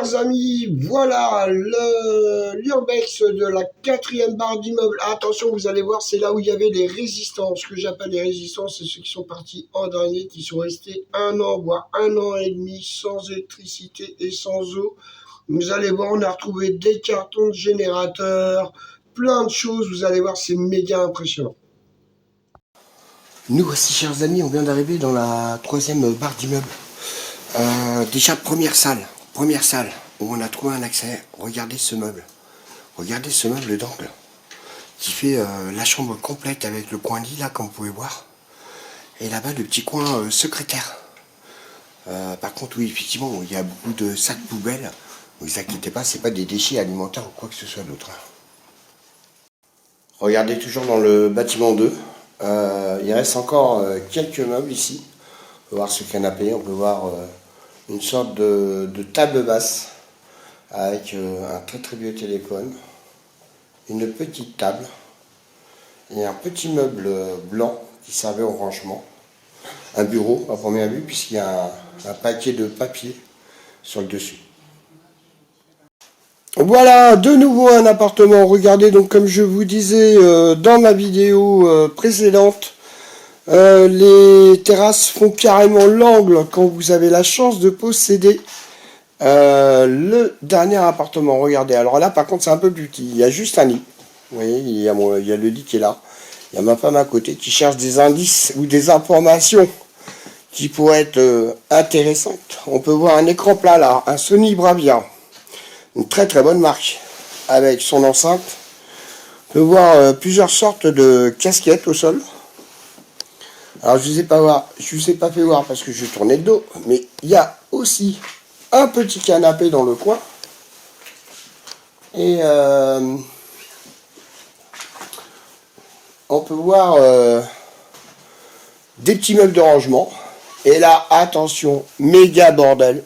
chers amis, voilà l'urbex de la quatrième barre d'immeuble. Attention, vous allez voir, c'est là où il y avait les résistants. Ce que j'appelle les résistants, c'est ceux qui sont partis en dernier, qui sont restés un an, voire un an et demi sans électricité et sans eau. Vous allez voir, on a retrouvé des cartons de générateurs, plein de choses. Vous allez voir, c'est méga impressionnant. Nous voici, chers amis, on vient d'arriver dans la troisième barre d'immeuble. Déjà, première salle où on a trouvé un accès. Regardez ce meuble d'angle qui fait la chambre complète avec le coin lit là, comme vous pouvez voir. Et là-bas, le petit coin secrétaire. Par contre, oui, effectivement, il y a beaucoup de sacs poubelles. Ne vous inquiétez pas, c'est pas des déchets alimentaires ou quoi que ce soit d'autre. Regardez toujours dans le bâtiment 2. Il reste encore quelques meubles ici. On peut voir ce canapé, on peut voir une sorte de table basse avec un très très vieux téléphone, une petite table et un petit meuble blanc qui servait au rangement. Un bureau à première vue puisqu'il y a un paquet de papier sur le dessus. Voilà, de nouveau un appartement. Regardez, donc comme je vous disais dans ma vidéo précédente, les terrasses font carrément l'angle quand vous avez la chance de posséder le dernier appartement. Regardez, alors là par contre c'est un peu plus petit, il y a juste un lit. Vous voyez, il y a le lit qui est là. Il y a ma femme à côté qui cherche des indices ou des informations qui pourraient être intéressantes. On peut voir un écran plat là, un Sony Bravia, une très très bonne marque avec son enceinte. On peut voir plusieurs sortes de casquettes au sol. Alors je vous ai pas fait voir parce que je tournais le dos, mais il y a aussi un petit canapé dans le coin et on peut voir des petits meubles de rangement. Et là, attention, méga bordel,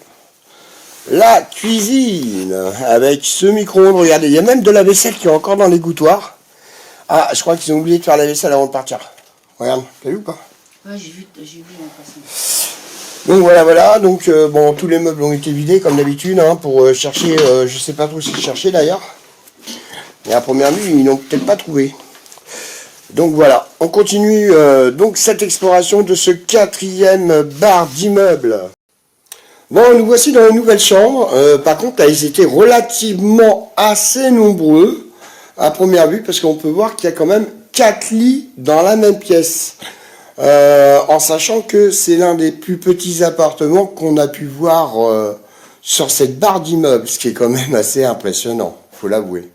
la cuisine avec ce micro-ondes. Regardez, il y a même de la vaisselle qui est encore dans l'égouttoir. Ah, je crois qu'ils ont oublié de faire la vaisselle avant de partir. Regarde, t'as vu ou pas? Ouais, j'ai vu l'impression. Donc voilà, donc bon, tous les meubles ont été vidés comme d'habitude hein, pour chercher, je sais pas trop ce qu'ils cherchaient d'ailleurs. Mais à première vue, ils n'ont peut-être pas trouvé. Donc voilà, on continue donc cette exploration de ce quatrième bar d'immeuble. Bon, nous voici dans une nouvelle chambre. Par contre, là, ils étaient relativement assez nombreux à première vue parce qu'on peut voir qu'il y a quand même 4 lits dans la même pièce. En sachant que c'est l'un des plus petits appartements qu'on a pu voir sur cette barre d'immeuble, ce qui est quand même assez impressionnant, faut l'avouer.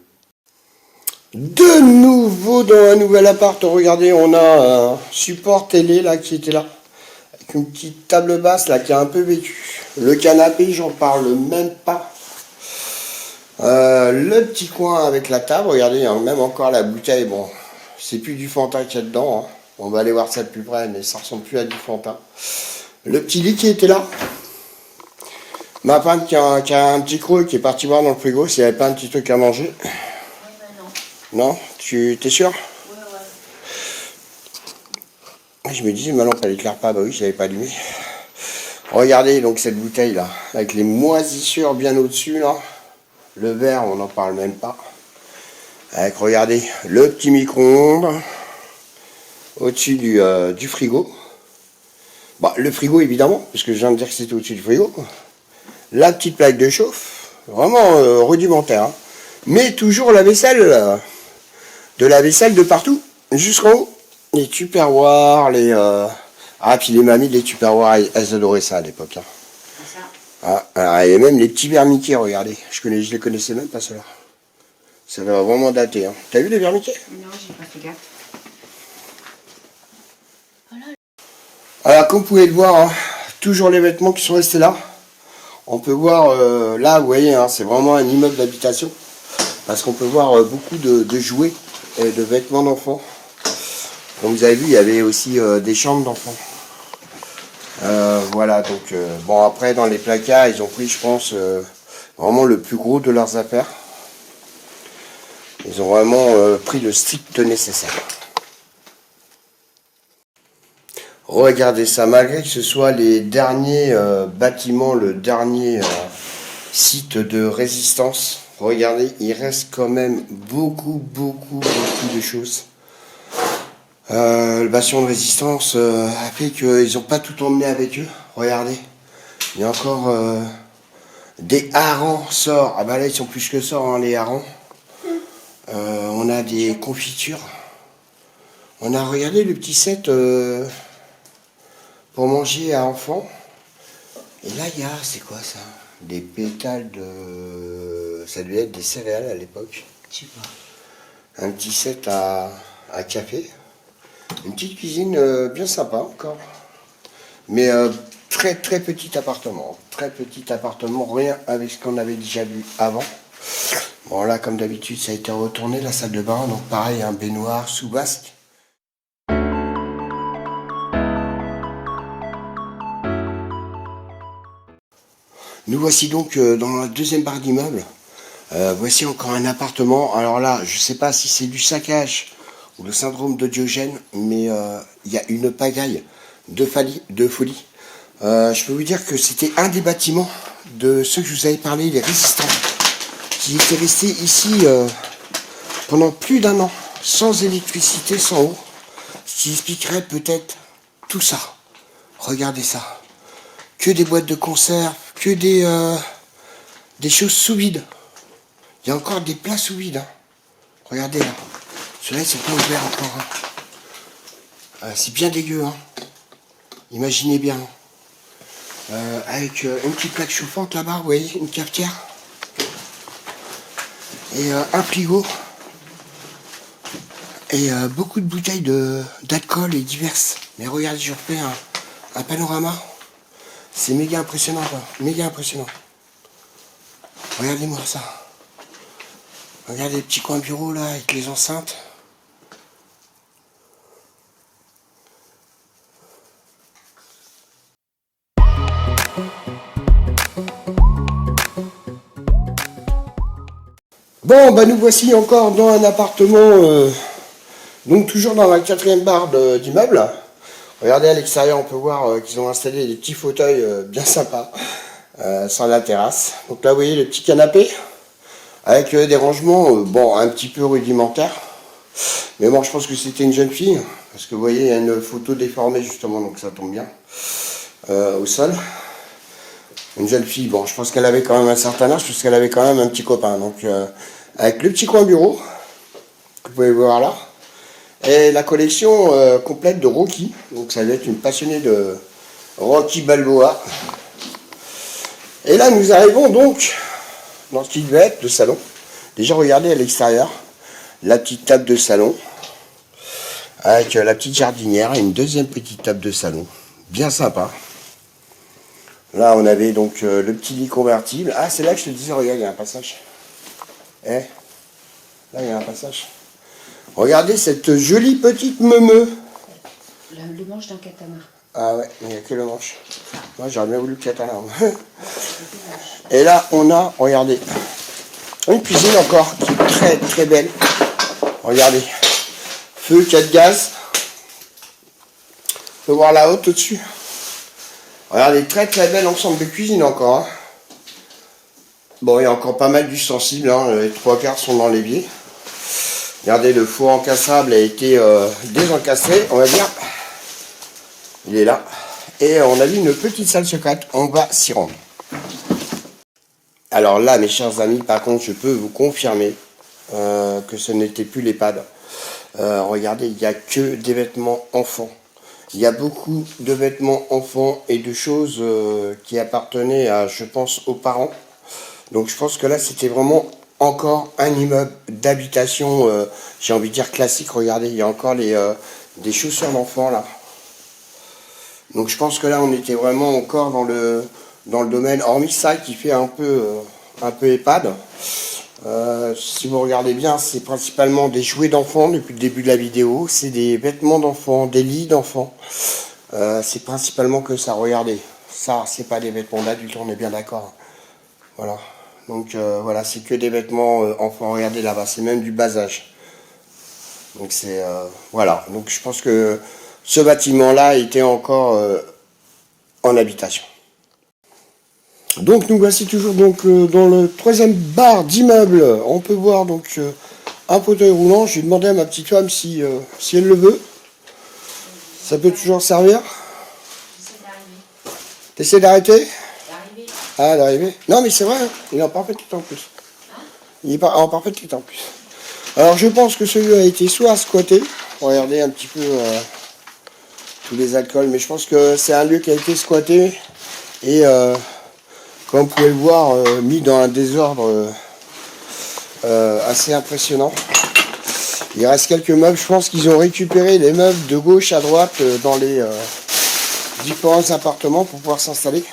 De nouveau dans un nouvel appart, regardez, on a un support télé là qui était là, avec une petite table basse là qui a un peu vécu. Le canapé, j'en parle même pas. Le petit coin avec la table, regardez, il y a même encore la bouteille, bon, c'est plus du Fanta qu'il y a dedans, hein. On va aller voir ça de plus près, mais ça ressemble plus à du Fanta. Le petit lit qui était là. Ma femme qui a un petit creux qui est parti voir dans le frigo s'il n'y avait pas un petit truc à manger. Ouais, non. Non, tu t'es sûr? Ouais. Je me disais, ma lampe elle éclaire pas. Bah oui, je l'avais pas allumé. Regardez donc cette bouteille là, avec les moisissures bien au-dessus là. Le verre, on n'en parle même pas. Avec, regardez, le petit micro-ondes au-dessus du frigo. Bah, le frigo évidemment, parce que je viens de dire que c'était au-dessus du frigo. La petite plaque de chauffe, vraiment rudimentaire. Hein. Mais toujours la vaisselle, de la vaisselle de partout, jusqu'en haut. Les tupperwares, les... Ah, puis les mamies, les tupperwares, elles adoraient ça à l'époque. Hein. Ah, et même les petits verres Mickey, regardez. Je les connaissais même pas ceux-là. Ça va vraiment dater. Hein. T'as vu les verres Mickey? Non, j'ai pas fait gaffe. Alors, comme vous pouvez le voir, hein, toujours les vêtements qui sont restés là. On peut voir, là, vous voyez, hein, c'est vraiment un immeuble d'habitation. Parce qu'on peut voir beaucoup de jouets et de vêtements d'enfants. Comme vous avez vu, il y avait aussi des chambres d'enfants. Voilà, donc, bon, après, dans les placards, ils ont pris, je pense, vraiment le plus gros de leurs affaires. Ils ont vraiment pris le strict nécessaire. Regardez ça, malgré que ce soit les derniers bâtiments, le dernier site de résistance. Regardez, il reste quand même beaucoup de choses. Le bastion de résistance a fait qu'ils n'ont pas tout emmené avec eux. Regardez, il y a encore des harengs sorts. Ah bah là ils sont plus que sorts, hein, les harengs. On a des confitures. On a regardé le petit set pour manger à enfants. Et là il y a, c'est quoi ça? Des pétales de... Ça devait être des céréales à l'époque. Je sais pas. Un petit set à café. Une petite cuisine bien sympa encore. Mais très petit appartement. Très petit appartement, rien avec ce qu'on avait déjà vu avant. Bon là comme d'habitude ça a été retourné la salle de bain. Donc pareil, un baignoire sous vasque. Nous voici donc dans la deuxième barre d'immeuble. Voici encore un appartement. Alors là, je ne sais pas si c'est du saccage ou le syndrome de Diogène, mais il y a une pagaille de folie. Je peux vous dire que c'était un des bâtiments de ceux que je vous avais parlé, les résistants, qui étaient restés ici pendant plus d'1 an, sans électricité, sans eau. Ce qui expliquerait peut-être tout ça. Regardez ça. Que des boîtes de conserve, que des choses sous vide. Il y a encore des plats sous vide. Hein. Regardez là. Ceux-là, ils sont pas ouverts encore. Hein. C'est bien dégueu. Hein. Imaginez bien. Avec une petite plaque chauffante là-bas, vous voyez, une cafetière. Et un frigo. Et beaucoup de bouteilles d'alcool et diverses. Mais regardez, je refais un panorama. C'est méga impressionnant, quoi. Méga impressionnant. Regardez-moi ça. Regardez les petits coins bureau là, avec les enceintes. Bon, bah nous voici encore dans un appartement, donc toujours dans la 4e barre d'immeuble. Regardez à l'extérieur, on peut voir qu'ils ont installé des petits fauteuils bien sympas sur la terrasse. Donc là, vous voyez le petit canapé avec des rangements, bon, un petit peu rudimentaires. Mais bon, je pense que c'était une jeune fille, parce que vous voyez, il y a une photo déformée justement, donc ça tombe bien, au sol. Une jeune fille, bon, je pense qu'elle avait quand même un certain âge, parce qu'elle avait quand même un petit copain. Donc, avec le petit coin bureau, que vous pouvez voir là, et la collection complète de Rocky. Donc, ça va être une passionnée de Rocky Balboa. Et là, nous arrivons donc dans ce qui devait être le salon. Déjà, regardez à l'extérieur, la petite table de salon, avec la petite jardinière et une deuxième petite table de salon. Bien sympa. Là, on avait donc le petit lit convertible. Ah, c'est là que je te disais, regarde, il y a un passage. Eh, là, il y a un passage. Regardez cette jolie petite meumeux. Le manche d'un katana. Ah ouais, il n'y a que le manche. Moi, j'aurais bien voulu le katana. Et là, on a, regardez, une cuisine encore qui est très belle. Regardez. Feu, 4 gaz. On peut voir la haute au-dessus. Regardez, très bel ensemble de cuisine encore. Hein. Bon, il y a encore pas mal d'ustensiles. Hein. Les 3/4 sont dans l'évier. Regardez, le four encastrable a été désencastré, on va dire. Il est là. Et on a vu une petite salle secrète. On va s'y rendre. Alors là, mes chers amis, par contre, je peux vous confirmer que ce n'était plus l'EHPAD. Regardez, il n'y a que des vêtements enfants. Il y a beaucoup de vêtements enfants et de choses qui appartenaient à, je pense, aux parents. Donc je pense que là, c'était vraiment encore un immeuble d'habitation, j'ai envie de dire classique. Regardez, il y a encore des chaussures d'enfants là. Donc je pense que là, on était vraiment encore dans le domaine, hormis ça qui fait un peu EHPAD. Si vous regardez bien, c'est principalement des jouets d'enfants depuis le début de la vidéo. C'est des vêtements d'enfants, des lits d'enfants. C'est principalement que ça. Regardez, ça, c'est pas des vêtements d'adultes, on est bien d'accord. Voilà. Donc voilà, c'est que des vêtements enfants. Regardez là-bas, c'est même du bas âge. Donc c'est voilà. Donc je pense que ce bâtiment-là était encore en habitation. Donc nous voici toujours donc dans le troisième bar d'immeuble. On peut voir donc un fauteuil roulant. J'ai demandé à ma petite femme si elle le veut. Ça peut toujours servir. J'essaie d'arriver. T'essaies d'arrêter? D'arriver. Ah, d'arriver. Non mais c'est vrai, hein, il est en parfait état en plus. Il est en parfait état en plus. Alors je pense que celui-là a été soit squatté. Regardez un petit peu tous les alcools. Mais je pense que c'est un lieu qui a été squatté. Et comme vous pouvez le voir, mis dans un désordre assez impressionnant. Il reste quelques meubles. Je pense qu'ils ont récupéré les meubles de gauche à droite dans les différents appartements pour pouvoir s'installer.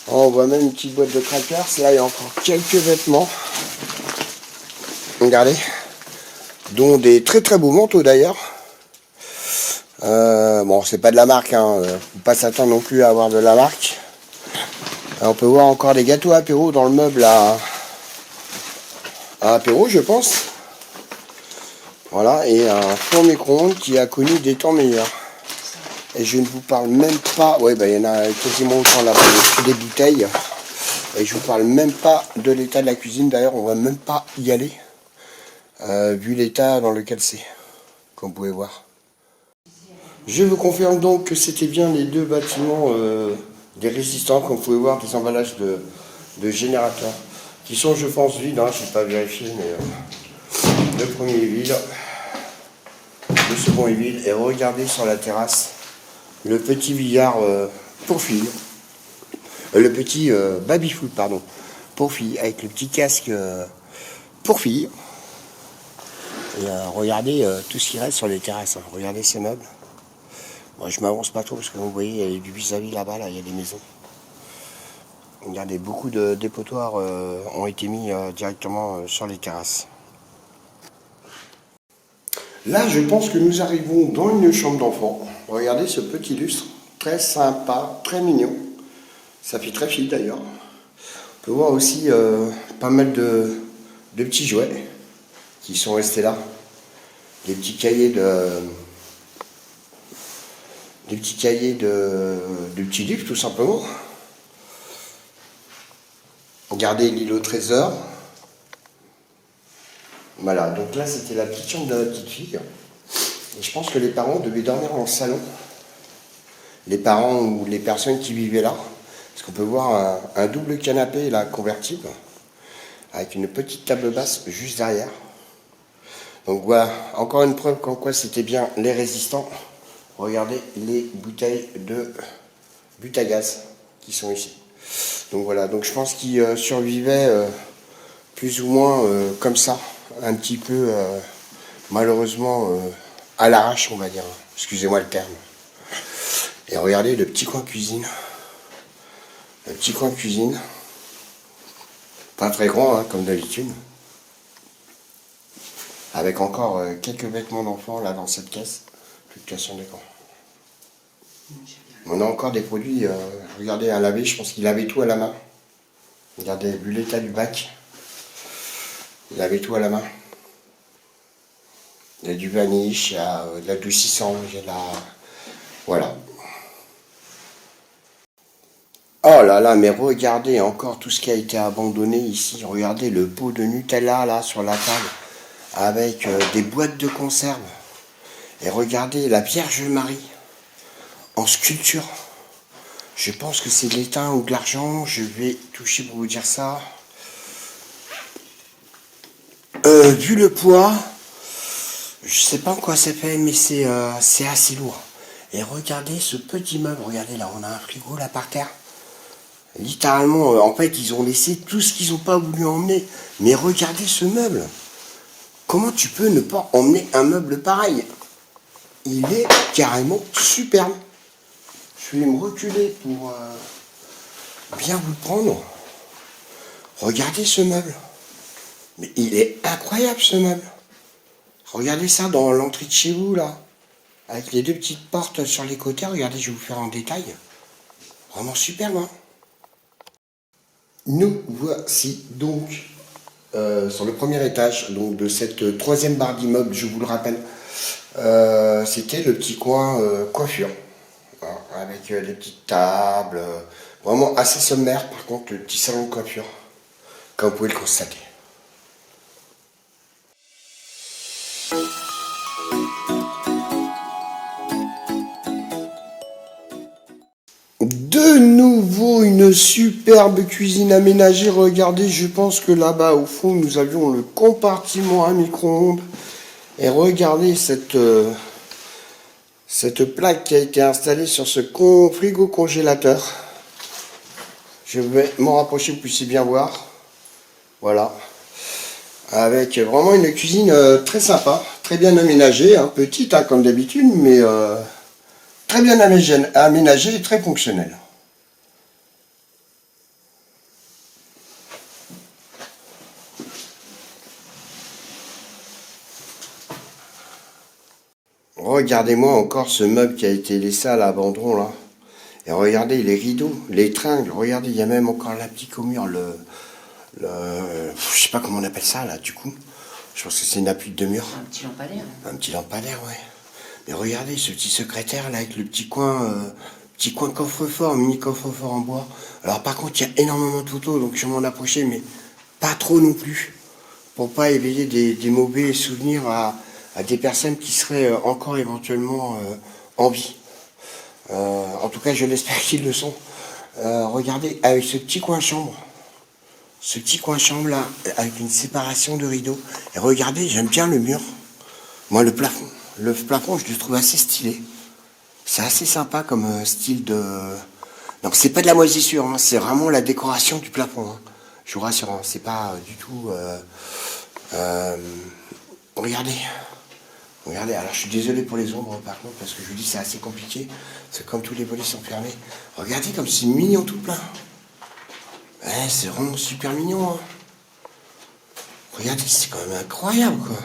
On voit même une petite boîte de crackers. Là, il y a encore quelques vêtements. Regardez. Dont des très très beaux manteaux d'ailleurs. Bon, c'est pas de la marque. Hein. Faut pas s'attendre non plus à avoir de la marque. On peut voir encore des gâteaux apéro dans le meuble à apéro, je pense. Voilà, et un four micro-ondes qui a connu des temps meilleurs. Et je ne vous parle même pas, ouais, bah, il y en a quasiment autant là-bas, des bouteilles. Et je vous parle même pas de l'état de la cuisine. D'ailleurs, on va même pas y aller, vu l'état dans lequel c'est, comme vous pouvez voir. Je vous confirme donc que c'était bien les deux bâtiments des résistants, comme vous pouvez voir, des emballages de générateurs, qui sont, je pense, vides, hein, je n'ai pas vérifié, mais le premier est vide, le second est vide, et regardez sur la terrasse, le petit billard pour filles, le petit baby-foot, pardon, pour filles, avec le petit casque pour filles. Et regardez tout ce qui reste sur les terrasses, hein. Regardez ces meubles. Bon, je m'avance pas trop parce que vous voyez, il y a du vis-à-vis là-bas, là, il y a des maisons. Regardez, beaucoup de dépotoirs ont été mis directement sur les terrasses. Là, je pense que nous arrivons dans une chambre d'enfant. Regardez ce petit lustre, très sympa, très mignon. Ça fait très fille d'ailleurs. On peut voir aussi pas mal de petits jouets qui sont restés là. Des petits cahiers de petits livres tout simplement. Regardez l'île au trésor. Voilà, donc là c'était la petite chambre de la petite fille. Et je pense que les parents devaient dormir dans le salon. Les parents ou les personnes qui vivaient là. Parce qu'on peut voir un double canapé là convertible. Avec une petite table basse juste derrière. Donc voilà, encore une preuve qu'en quoi c'était bien les résistants. Regardez les bouteilles de but à gaz qui sont ici. Donc voilà, donc je pense qu'ils survivaient plus ou moins comme ça, un petit peu malheureusement à l'arrache, on va dire. Excusez-moi le terme. Et regardez le petit coin cuisine. Le petit coin cuisine. Pas très grand, hein, comme d'habitude. Avec encore quelques vêtements d'enfants là dans cette caisse. Application d'écran. On a encore des produits, regardez, à laver, je pense qu'il avait tout à la main. Regardez, vu l'état du bac, il avait tout à la main. Il y a du vanish, il y a de l'adoucissant, il y a de la... Voilà. Oh là là, mais regardez encore tout ce qui a été abandonné ici. Regardez le pot de Nutella là sur la table, avec des boîtes de conserve. Et regardez la Vierge Marie. En sculpture, je pense que c'est de l'étain ou de l'argent. Je vais toucher pour vous dire ça. Vu le poids, je sais pas en quoi c'est fait, mais c'est assez lourd. Et regardez ce petit meuble. Regardez là, on a un frigo là par terre. Littéralement, en fait, ils ont laissé tout ce qu'ils n'ont pas voulu emmener. Mais regardez ce meuble. Comment tu peux ne pas emmener un meuble pareil? Il est carrément superbe. Je vais me reculer pour bien vous le prendre. Regardez ce meuble. Mais il est incroyable ce meuble. Regardez ça dans l'entrée de chez vous là. Avec les deux petites portes sur les côtés. Regardez, je vais vous faire en détail. Vraiment superbe, hein. Nous voici donc sur le premier étage donc, de cette troisième barre d'immeuble, je vous le rappelle. C'était le petit coin coiffure. Avec des petites tables, Vraiment assez sommaire, par contre, le petit salon de coiffure, comme vous pouvez le constater. De nouveau, une superbe cuisine aménagée. Regardez, je pense que là-bas, au fond, nous avions le compartiment à micro-ondes. Et regardez cette plaque qui a été installée sur ce frigo congélateur. Je vais m'en rapprocher, vous puissiez bien voir. Voilà. Avec vraiment une cuisine très sympa, très bien aménagée, hein, petite hein, comme d'habitude, mais très bien aménagée et très fonctionnelle. Regardez-moi encore ce meuble qui a été laissé à l'abandon là. Et regardez les rideaux, les tringles, regardez, il y a même encore l'applique au mur, je sais pas comment on appelle ça là du coup. Je pense que c'est une applique de mur. Un petit lampadaire. Un petit lampadaire, ouais. Mais regardez ce petit secrétaire là avec le petit coin coffre-fort, mini coffre-fort en bois. Alors par contre il y a énormément de photos, donc je vais m'en approcher, mais pas trop non plus. Pour pas éveiller des mauvais souvenirs à des personnes qui seraient encore éventuellement en vie. En tout cas je l'espère qu'ils le sont. Regardez avec ce petit coin chambre. Ce petit coin chambre là, avec une séparation de rideaux. Et regardez, j'aime bien le mur. Moi le plafond. Le plafond, je le trouve assez stylé. C'est assez sympa comme style de... Donc c'est pas de la moisissure, hein, c'est vraiment la décoration du plafond. Hein. Je vous rassure, hein, c'est pas du tout... Regardez. Regardez, alors je suis désolé pour les ombres par contre, parce que je vous dis c'est assez compliqué. C'est comme tous les volets sont fermés. Regardez comme c'est mignon tout plein. Ouais, c'est vraiment super mignon. Hein. Regardez, c'est quand même incroyable quoi.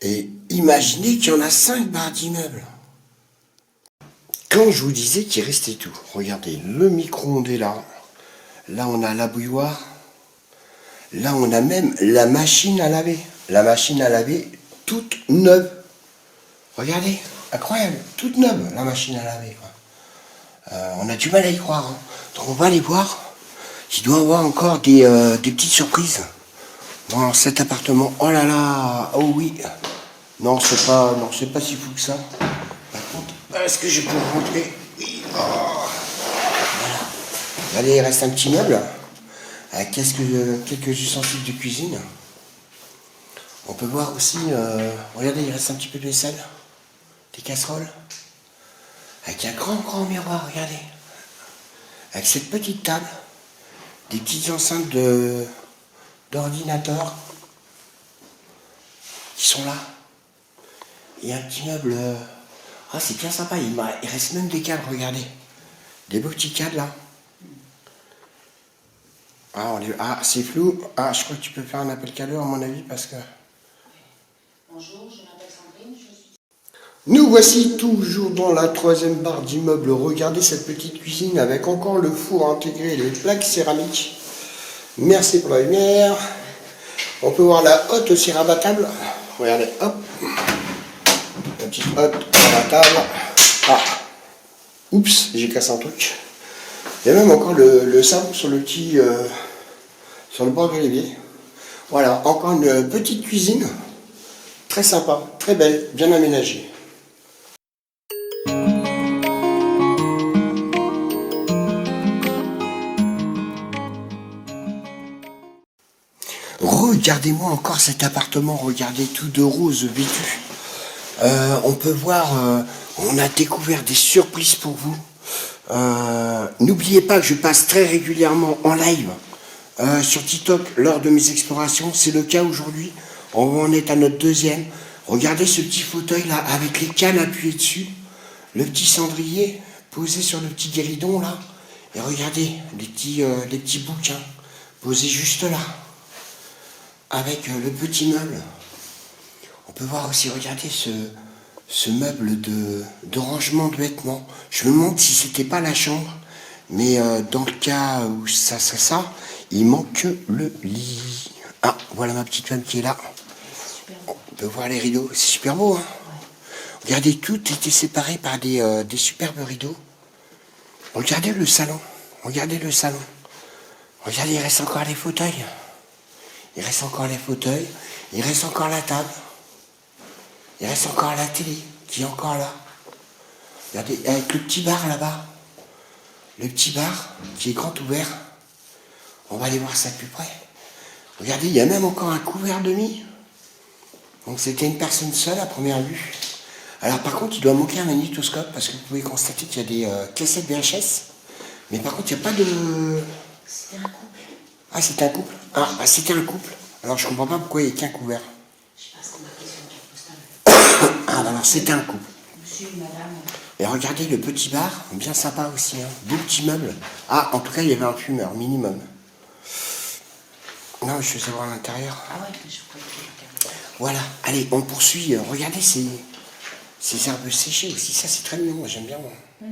Et imaginez qu'il y en a 5 barres d'immeubles. Quand je vous disais qu'il restait tout, regardez, le micro-ondes est là. Là, on a la bouilloire. Là, on a même la machine à laver. La machine à laver toute neuve. Regardez, incroyable, toute neuve, la machine à laver. On a du mal à y croire. Hein. Donc, on va aller voir. Il doit y avoir encore des petites surprises dans cet appartement. Oh là là, oh oui. Non, c'est pas si fou que ça. Par contre, est-ce que je peux rentrer? Oui. Oh. Voilà. Allez, il reste un petit meuble avec quelques ustensiles de cuisine. On peut voir aussi, regardez, il reste un petit peu de vaisselle, des casseroles, avec un grand miroir, regardez. Avec cette petite table, des petites enceintes d'ordinateur qui sont là. Il y a un petit meuble. Ah, c'est bien sympa. Il reste même des cadres, regardez. Des beaux petits cadres là. Ah, c'est flou. Ah, je crois que tu peux faire un appel cadeau à mon avis parce que. Bonjour, je m'appelle Sandrine, je suis... Nous voici toujours dans la 3e barre d'immeuble. Regardez cette petite cuisine avec encore le four intégré et les plaques céramiques. Merci pour la lumière. On peut voir la hotte aussi rabattable. Regardez, hop. La petite hotte rabattable. Ah. Oups, j'ai cassé un truc. Il y a même encore le savon sur le sur le bord de l'évier. Voilà, encore une petite cuisine. Très sympa, très belle, bien aménagée. Regardez-moi encore cet appartement, regardez tout de rose vêtu. On peut voir, on a découvert des surprises pour vous. N'oubliez pas que je passe très régulièrement en live sur TikTok lors de mes explorations. C'est le cas aujourd'hui. On en est à notre 2e. Regardez ce petit fauteuil là avec les cannes appuyées dessus. Le petit cendrier posé sur le petit guéridon là. Et regardez les petits bouquins posés juste là. Avec le petit meuble. On peut voir aussi, regardez ce meuble de rangement de vêtements. Je me demande si c'était pas la chambre, mais dans le cas où ça serait ça, il manque que le lit. Ah, voilà ma petite femme qui est là. On peut voir les rideaux, c'est super beau. Hein. Regardez, tout était séparé par des superbes rideaux. Regardez le salon. Regardez le salon. Regardez, il reste encore les fauteuils. Il reste encore les fauteuils. Il reste encore la table. Il reste encore la télé qui est encore là. Regardez, avec le petit bar là-bas. Le petit bar qui est grand ouvert. On va aller voir ça de plus près. Regardez, il y a même encore un couvert de mie. Donc c'était une personne seule à première vue. Alors par contre, il doit manquer un magnétoscope parce que vous pouvez constater qu'il y a des cassettes VHS. Mais par contre, il n'y a pas de... C'était un couple. Ah, c'était un couple. Ah, c'était un couple. Alors je comprends pas pourquoi il n'y a qu'un couvert. Je sais pas ce qu'on marquait sur la carte postale. Ah, alors c'était un couple. Monsieur et madame. Et regardez le petit bar, bien sympa aussi. Hein. Beau petit meuble. Ah, en tout cas, il y avait un fumeur, minimum. Non, je veux savoir à l'intérieur. Ah ouais, je crois que Voilà, allez, on poursuit. Regardez ces herbes séchées aussi, ça c'est très mignon, moi j'aime bien. Moi.